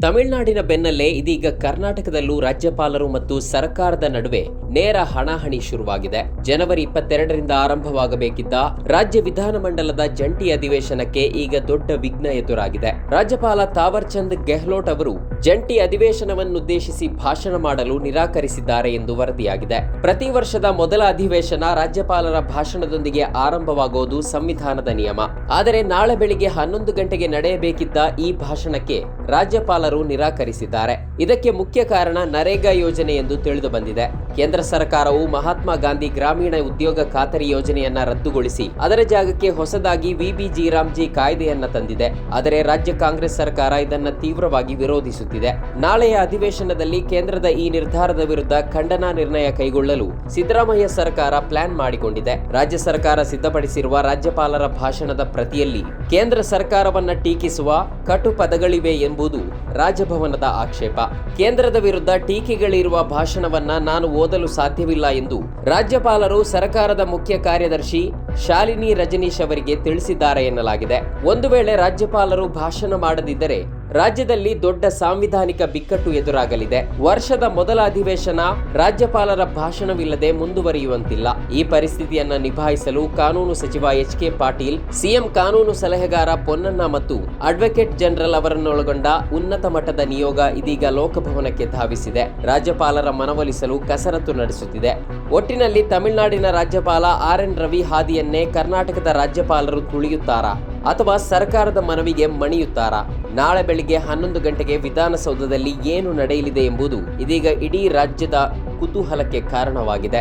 ತಮಿಳುನಾಡಿನ ಬೆನ್ನಲ್ಲೇ ಇದೀಗ ಕರ್ನಾಟಕದಲ್ಲೂ ರಾಜ್ಯಪಾಲರು ಮತ್ತು ಸರ್ಕಾರದ ನಡುವೆ ನೇರ ಹಣಾಹಣಿ ಶುರುವಾಗಿದೆ. ಜನವರಿ 22ರಿಂದ ಆರಂಭವಾಗಬೇಕಿದ್ದ ರಾಜ್ಯ ವಿಧಾನಮಂಡಲದ ಜಂಟಿ ಅಧಿವೇಶನಕ್ಕೆ ಈಗ ದೊಡ್ಡ ವಿಘ್ನ ಎದುರಾಗಿದೆ. ರಾಜ್ಯಪಾಲ ತಾವರ್ ಚಂದ್ ಗೆಹ್ಲೋಟ್ ಅವರು ಜಂಟಿ ಅಧಿವೇಶನವನ್ನುದ್ದೇಶಿಸಿ ಭಾಷಣ ಮಾಡಲು ನಿರಾಕರಿಸಿದ್ದಾರೆ ಎಂದು ವರದಿಯಾಗಿದೆ. ಪ್ರತಿ ವರ್ಷದ ಮೊದಲ ಅಧಿವೇಶನ ರಾಜ್ಯಪಾಲರ ಭಾಷಣದೊಂದಿಗೆ ಆರಂಭವಾಗುವುದು ಸಂವಿಧಾನದ ನಿಯಮ. ಆದರೆ ನಾಳೆ ಬೆಳಿಗ್ಗೆ 11 ಗಂಟೆಗೆ ನಡೆಯಬೇಕಿದ್ದ ಈ ಭಾಷಣಕ್ಕೆ ರಾಜ್ಯಪಾಲರು ನಿರಾಕರಿಸಿದ್ದಾರೆ. ಇದಕ್ಕೆ ಮುಖ್ಯ ಕಾರಣ ನರೇಗಾ ಯೋಜನೆ ಎಂದು ತಿಳಿದು ಬಂದಿದೆ. ಕೇಂದ್ರ ಸರ್ಕಾರವು ಮಹಾತ್ಮ ಗಾಂಧಿ ಗ್ರಾಮೀಣ ಉದ್ಯೋಗ ಖಾತರಿ ಯೋಜನೆಯನ್ನ ರದ್ದುಗೊಳಿಸಿ ಅದರ ಜಾಗಕ್ಕೆ ಹೊಸದಾಗಿ ವಿಬಿಜಿ ರಾಮ್ಜಿ ಕಾಯ್ದೆಯನ್ನ ತಂದಿದೆ. ಆದರೆ ರಾಜ್ಯ ಕಾಂಗ್ರೆಸ್ ಸರ್ಕಾರ ಇದನ್ನ ತೀವ್ರವಾಗಿ ವಿರೋಧಿಸುತ್ತಿದೆ. ನಾಳೆಯ ಅಧಿವೇಶನದಲ್ಲಿ ಕೇಂದ್ರದ ಈ ನಿರ್ಧಾರದ ವಿರುದ್ಧ ಖಂಡನಾ ನಿರ್ಣಯ ಕೈಗೊಳ್ಳಲು ಸಿದ್ದರಾಮಯ್ಯ ಸರ್ಕಾರ ಪ್ಲಾನ್ ಮಾಡಿಕೊಂಡಿದೆ. ರಾಜ್ಯ ಸರ್ಕಾರ ಸಿದ್ಧಪಡಿಸಿರುವ ರಾಜ್ಯಪಾಲರ ಭಾಷಣದ ಪ್ರತಿಯಲ್ಲಿ ಕೇಂದ್ರ ಸರ್ಕಾರವನ್ನ ಟೀಕಿಸುವ ಕಟು ಪದಗಳಿವೆ ಎಂಬುದು ರಾಜಭವನದ ಆಕ್ಷೇಪ. ಕೇಂದ್ರದ ವಿರುದ್ಧ ಟೀಕೆಗಳಿರುವ ಭಾಷಣವನ್ನ ನಾನು ಓದಲು ಸಾಧ್ಯವಿಲ್ಲ ಎಂದು ರಾಜ್ಯಪಾಲರು ಸರ್ಕಾರದ ಮುಖ್ಯ ಕಾರ್ಯದರ್ಶಿ ಶಾಲಿನಿ ರಜನೀಶ್ ಅವರಿಗೆ ತಿಳಿಸಿದ್ದಾರೆ ಎನ್ನಲಾಗಿದೆ. ಒಂದು ವೇಳೆ ರಾಜ್ಯಪಾಲರು ಭಾಷಣ ಮಾಡದಿದ್ದರೆ ರಾಜ್ಯದಲ್ಲಿ ದೊಡ್ಡ ಸಾಂವಿಧಾನಿಕ ಬಿಕ್ಕಟ್ಟು ಎದುರಾಗಲಿದೆ. ವರ್ಷದ ಮೊದಲ ಅಧಿವೇಶನ ರಾಜ್ಯಪಾಲರ ಭಾಷಣವಿಲ್ಲದೆ ಮುಂದುವರಿಯುವಂತಿಲ್ಲ. ಈ ಪರಿಸ್ಥಿತಿಯನ್ನ ನಿಭಾಯಿಸಲು ಕಾನೂನು ಸಚಿವ ಎಚ್.ಕೆ. ಪಾಟೀಲ್, ಸಿಎಂ ಕಾನೂನು ಸಲಹೆಗಾರ ಪೊನ್ನಣ್ಣ ಮತ್ತು ಅಡ್ವೊಕೇಟ್ ಜನರಲ್ ಅವರನ್ನೊಳಗೊಂಡ ಉನ್ನತ ಮಟ್ಟದ ನಿಯೋಗ ಇದೀಗ ಲೋಕಭವನಕ್ಕೆ ಧಾವಿಸಿದೆ. ರಾಜ್ಯಪಾಲರ ಮನವೊಲಿಸಲು ಕಸರತ್ತು ನಡೆಸುತ್ತಿದೆ. ಒಟ್ಟಿನಲ್ಲಿ ತಮಿಳುನಾಡಿನ ರಾಜ್ಯಪಾಲ ಆರ್.ಎನ್. ರವಿ ಹಾದಿಯನ್ನೇ ಕರ್ನಾಟಕದ ರಾಜ್ಯಪಾಲರು ತುಳಿಯುತ್ತಾರಾ ಅಥವಾ ಸರ್ಕಾರದ ಮನವಿಗೆ ಮಣಿಯುತ್ತಾರಾ? ನಾಳೆ ಬೆಳಿಗ್ಗೆ 11 ಗಂಟೆಗೆ ವಿಧಾನಸೌಧದಲ್ಲಿ ಏನು ನಡೆಯಲಿದೆ ಎಂಬುದು ಇದೀಗ ಇಡೀ ರಾಜ್ಯದ ಕುತೂಹಲಕ್ಕೆ ಕಾರಣವಾಗಿದೆ.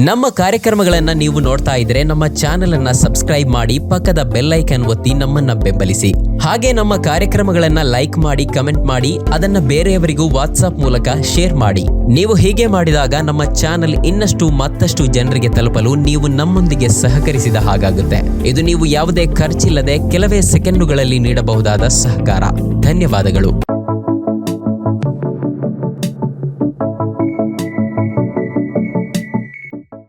ನಮ್ಮ ಕಾರ್ಯಕ್ರಮಗಳನ್ನು ನೀವು ನೋಡ್ತಾ ಇದ್ರೆ ನಮ್ಮ ಚಾನೆಲ್ ಅನ್ನ ಸಬ್ಸ್ಕ್ರೈಬ್ ಮಾಡಿ, ಪಕ್ಕದ ಬೆಲ್ ಐಕಾನ್ ಒತ್ತಿ ನಮ್ಮನ್ನ ಬೆಂಬಲಿಸಿ. ಹಾಗೆ ನಮ್ಮ ಕಾರ್ಯಕ್ರಮಗಳನ್ನ ಲೈಕ್ ಮಾಡಿ, ಕಮೆಂಟ್ ಮಾಡಿ, ಅದನ್ನ ಬೇರೆಯವರಿಗೂ ವಾಟ್ಸ್ಆಪ್ ಮೂಲಕ ಶೇರ್ ಮಾಡಿ. ನೀವು ಹೀಗೆ ಮಾಡಿದಾಗ ನಮ್ಮ ಚಾನೆಲ್ ಮತ್ತಷ್ಟು ಜನರಿಗೆ ತಲುಪಲು ನೀವು ನಮ್ಮೊಂದಿಗೆ ಸಹಕರಿಸಿದ ಹಾಗಾಗುತ್ತೆ. ಇದು ನೀವು ಯಾವುದೇ ಖರ್ಚಿಲ್ಲದೆ ಕೆಲವೇ ಸೆಕೆಂಡುಗಳಲ್ಲಿ ನೀಡಬಹುದಾದ ಸಹಕಾರ. ಧನ್ಯವಾದಗಳು.